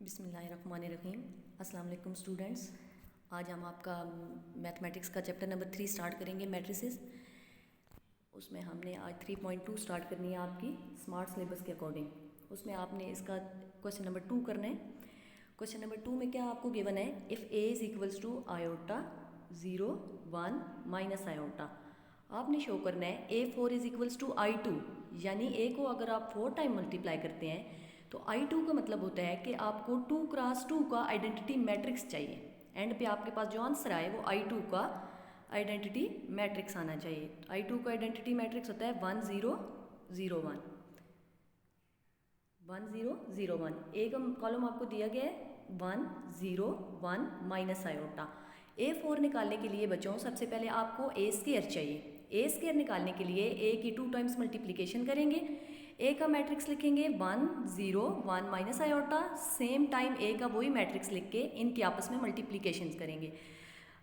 बिस्मिल्लाहिर्रहमानिर्रहीम। अस्सलाम वालेकुम स्टूडेंट्स। आज हम आपका मैथमेटिक्स का चैप्टर नंबर 3 स्टार्ट करेंगे, मैट्रिसेस। उसमें हमने आज 3.2 स्टार्ट करनी है आपकी स्मार्ट सिलेबस के अकॉर्डिंग। उसमें आपने इसका क्वेश्चन नंबर 2 करना है। क्वेश्चन नंबर 2 में क्या आपको गिवन है, if A is equals to iota 0 1 minus iota. आपने शो करना है A4 is equals to I2, यानी ए को अगर आप 4 टाइम मल्टीप्लाई करते हैं तो I2 का मतलब होता है कि आपको 2 क्रॉस 2 का आइडेंटिटी मैट्रिक्स चाहिए। एंड पे आपके पास जो आंसर आए वो I2 का आइडेंटिटी मैट्रिक्स आना चाहिए। I2 का आइडेंटिटी मैट्रिक्स होता है 1 0 0 1 1 0 0 1। एक कॉलम आपको दिया गया है 1 0 1 माइनस आयोटा। A4 निकालने के लिए बच्चों सबसे पहले आपको ए स्क्वायर चाहिए। ए स्क्वायर निकालने के लिए ए की 2 टाइम्स मल्टीप्लिकेशन करेंगे। ए का मैट्रिक्स लिखेंगे 1 0 1 माइनस आयोटा। सेम टाइम ए का वही मैट्रिक्स लिख के इनकी आपस में मल्टीप्लिकेशन करेंगे।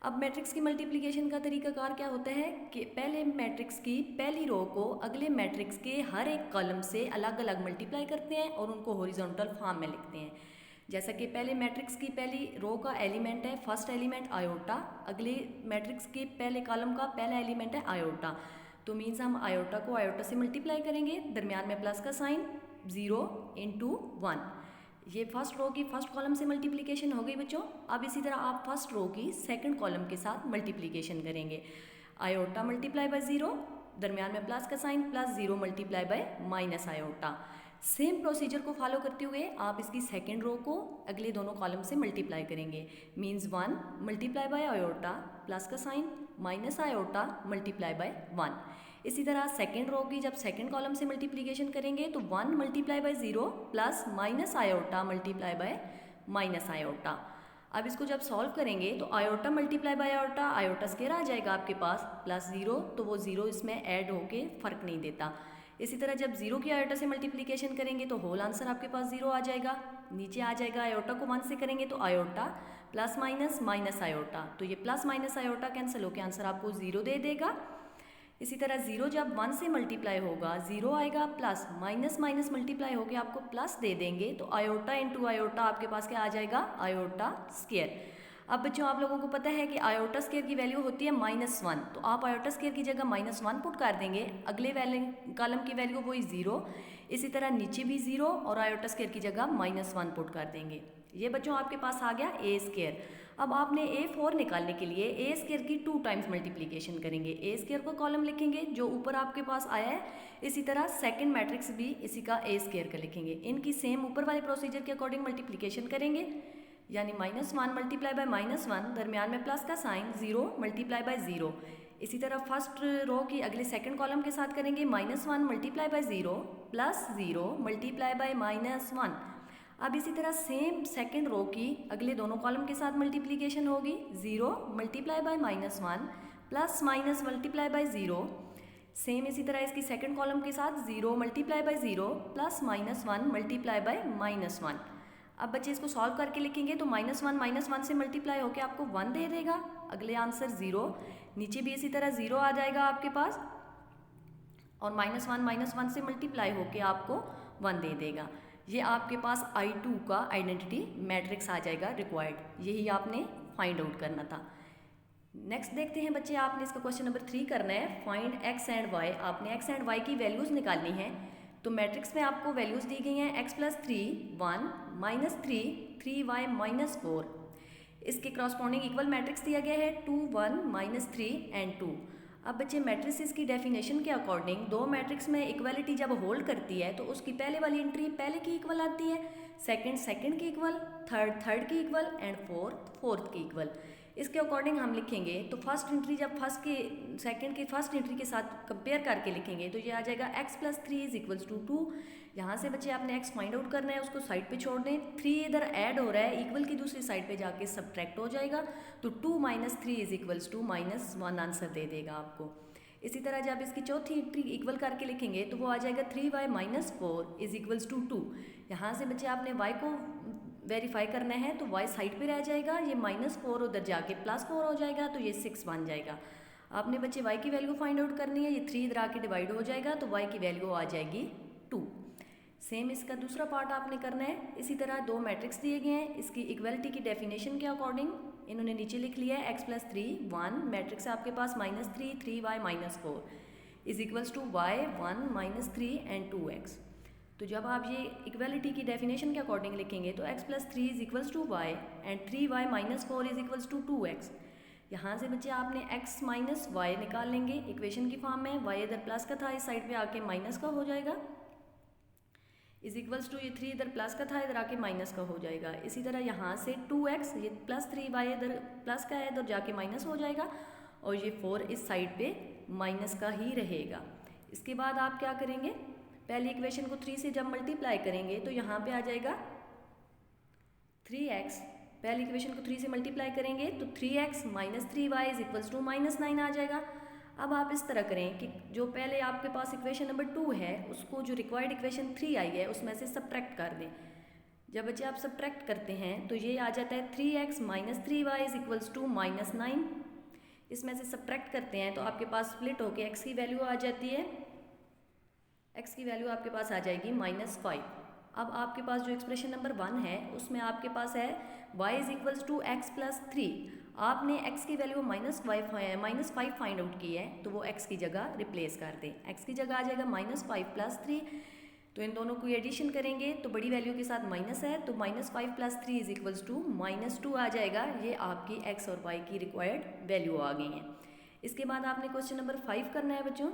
अब मैट्रिक्स की मल्टीप्लिकेशन का तरीकाकार क्या होता है कि पहले मैट्रिक्स की पहली रो को अगले मैट्रिक्स के हर एक कॉलम से अलग अलग मल्टीप्लाई करते हैं और उनको हॉरिजॉन्टल फॉर्म में लिखते हैं। जैसा कि पहले मैट्रिक्स की पहली रो का एलिमेंट है फर्स्ट एलिमेंट आयोटा, अगले मैट्रिक्स के पहले कॉलम का पहला एलिमेंट है आयोटा। तो मीन्स हम आयोटा को आयोटा से मल्टीप्लाई करेंगे, दरमियान में प्लस का साइन 0 इंटू 1। ये फर्स्ट रो की फर्स्ट कॉलम से मल्टीप्लिकेशन हो गई बच्चों। अब इसी तरह आप फर्स्ट रो की सेकंड कॉलम के साथ मल्टीप्लिकेशन करेंगे। आयोटा मल्टीप्लाई बाय 0, दरमियान में प्लस का sign plus 0 multiply by minus iota. Same procedure को फॉलो करते हुए आप इसकी सेकंड रो को अगले दोनों कॉलम से मल्टीप्लाई करेंगे। Means 1 multiply by iota plus का sign minus iota multiply by 1। इसी तरह सेकंड रो की जब सेकंड कॉलम से मल्टीप्लिकेशन करेंगे तो 1 multiply by 0 plus minus iota multiply by minus iota. अब इसको जब सॉल्व करेंगे तो iota multiply by iota, iota square आ जाएगा आपके पास प्लस 0, तो वो 0 इसमें ऐड होके फ़र्क नहीं देता। इसी तरह जब 0 की आयोटा से मल्टीप्लिकेशन करेंगे तो होल आंसर आपके पास 0 आ जाएगा। नीचे आ जाएगा आयोटा को 1 से करेंगे तो iota plus minus minus iota, तो ये प्लस माइनस आयोटा कैंसिल होकर आंसर आपको 0 दे देगा। इसी तरह 0 जब 1 से मल्टीप्लाई होगा 0 आएगा, प्लस माइनस माइनस मल्टीप्लाई होकर आपको प्लस दे देंगे तो आयोटा इंटू आयोटा आपके पास क्या आ जाएगा, आयोटा स्क्वायर। अब बच्चों आप लोगों को पता है कि आयोटा स्क्वायर की वैल्यू होती है -1, तो आप आयोटा स्क्वायर की जगह -1 पुट कर देंगे। अगले कॉलम की वैल्यू वही 0, इसी तरह नीचे भी 0 और आयोटा स्क्वायर की जगह -1 पुट कर देंगे। ये बच्चों आपके पास आ गया ए स्क्वायर। अब आपने A4 निकालने के लिए ए स्क्वायर की 2 टाइम्स मल्टीप्लिकेशन करेंगे। ए स्क्वायर को कॉलम लिखेंगे जो ऊपर आपके पास आया है, इसी तरह सेकंड मैट्रिक्स भी इसी का ए स्क्वायर का लिखेंगे। इनकी सेम ऊपर वाले प्रोसीजर के अकॉर्डिंग मल्टीप्लिकेशन करेंगे, यानी -1 मल्टीप्लाई बाय -1, दरमियान में प्लस का साइन 0 मल्टीप्लाई बाय 0। इसी तरह फर्स्ट रो की अगले सेकंड कॉलम के साथ करेंगे -1 multiply by 0 plus 0 multiply by -1। अब इसी तरह सेम सेकंड रो की अगले दोनों कॉलम के साथ मल्टीप्लिकेशन होगी 0 multiply by -1 plus minus multiply by 0। Same इसी तरह इसकी सेकंड कॉलम के साथ 0 multiply by 0 plus -1 multiply by -1। अब बच्चे इसको सॉल्व करके लिखेंगे तो -1 से मल्टीप्लाई होकर आपको 1 दे देगा, अगले आंसर 0। नीचे भी इसी तरह 0 आ जाएगा आपके पास और -1 से मल्टीप्लाई होकर आपको 1 दे देगा। ये आपके पास I2 का आइडेंटिटी मैट्रिक्स आ जाएगा रिक्वायर्ड। यही आपने फाइंड आउट करना था। नेक्स्ट देखते हैं बच्चे, आपने इसका क्वेश्चन नंबर 3 करना है, फाइंड x एंड y। आपने x एंड y की वैल्यूज़ निकालनी है। तो मैट्रिक्स में आपको वैल्यूज़ दी गई हैं x + 3 1 -3 3y -4। इसके क्रॉसपोंडिंग इक्वल मैट्रिक्स दिया गया है 2 1 -3 एंड 2। अब बच्चे मैट्रिसेस की डेफिनेशन के अकॉर्डिंग दो मैट्रिक्स में इक्वलिटी जब होल्ड करती है तो उसकी पहले वाली एंट्री पहले की इक्वल आती है, सेकंड की इक्वल, थर्ड की इक्वल एंड फोर्थ की इक्वल। इसके अकॉर्डिंग हम लिखेंगे तो फर्स्ट एंट्री जब सेकंड के फर्स्ट एंट्री के साथ कंपेयर करके लिखेंगे तो ये आ जाएगा x + 3 = 2। यहाँ से बच्चे आपने x फाइंड आउट करना है, उसको साइड पे छोड़ दें। 3 इधर ऐड हो रहा है, इक्वल की दूसरी साइड पे जाके सब्ट्रैक्ट हो जाएगा, तो 2 - 3 = -1 आंसर दे देगा आपको। इसी तरह जब इसकी चौथी एंट्री इक्वल करके लिखेंगे तो वो आ जाएगा 3y - 4 = 2। यहाँ से बच्चे आपने y को वेरीफाई करना है तो y साइड पे रह जाएगा, ये -4 उधर जाके +4 हो जाएगा, तो ये 6 बन जाएगा। आपने बच्चे y की वैल्यू फाइंड आउट करनी है, ये 3 इधर आके डिवाइड हो जाएगा तो y की वैल्यू आ जाएगी 2। सेम इसका दूसरा पार्ट आपने करना है। इसी तरह दो मैट्रिक्स दिए गए हैं, इसकी इक्वलिटी की डेफिनेशन के अकॉर्डिंग इन्होंने नीचे लिख लिया है x+3 1 मैट्रिक्स है आपके पास -3 3y -4 is equals to y 1 -3 and 2x। तो जब आप ये इक्वलिटी की डेफिनेशन के अकॉर्डिंग लिखेंगे तो x+3 is equals to y and 3y -4 is equals to 2x। यहाँ से बच्चे आपने x माइनस वाई निकाल लेंगे इक्वेशन की फॉर्म में, y इधर प्लस का था इस साइड पे आके माइनस का हो जाएगा, इज इक्वल्स टू ये 3 इधर प्लस का था इधर आके माइनस का हो जाएगा। इसी तरह यहाँ से 2x ये +3y इधर प्लस का है इधर जाके माइनस हो जाएगा और ये 4 इस साइड पे माइनस का ही रहेगा। इसके बाद आप क्या करेंगे, पहली इक्वेशन को 3 से जब मल्टीप्लाई करेंगे तो यहाँ पे आ जाएगा 3x, पहली इक्वेशन को 3 से मल्टीप्लाई करेंगे तो 3x - 3y is equals to -9 आ जाएगा। अब आप इस तरह करें कि जो पहले आपके पास इक्वेशन नंबर 2 है उसको जो रिक्वायर्ड इक्वेशन 3 आई है उसमें से सब्ट्रैक्ट कर दें। जब बच्चे आप सब्ट्रैक्ट करते हैं तो ये आ जाता है 3x - 3y is equals to -9। इसमें से सब्ट्रैक्ट करते हैं तो आपके पास स्प्लिट होके x की वैल्यू आ जाती है, x की वैल्यू आपके पास आ जाएगी -5। अब आपके पास जो एक्सप्रेशन नंबर 1 है उसमें आपके पास है y is equals to x+3। आपने x की वैल्यू -5 फाइंड आउट की है तो वो x की जगह रिप्लेस कर दें, x की जगह आ जाएगा -5 + 3। तो इन दोनों को एडिशन करेंगे तो बड़ी वैल्यू के साथ माइनस है तो -5 + 3 इज इक्वल्स टू -2 आ जाएगा। ये आपकी x और y की रिक्वायर्ड वैल्यू आ गई हैं। इसके बाद आपने क्वेश्चन नंबर 5 करना है बच्चों।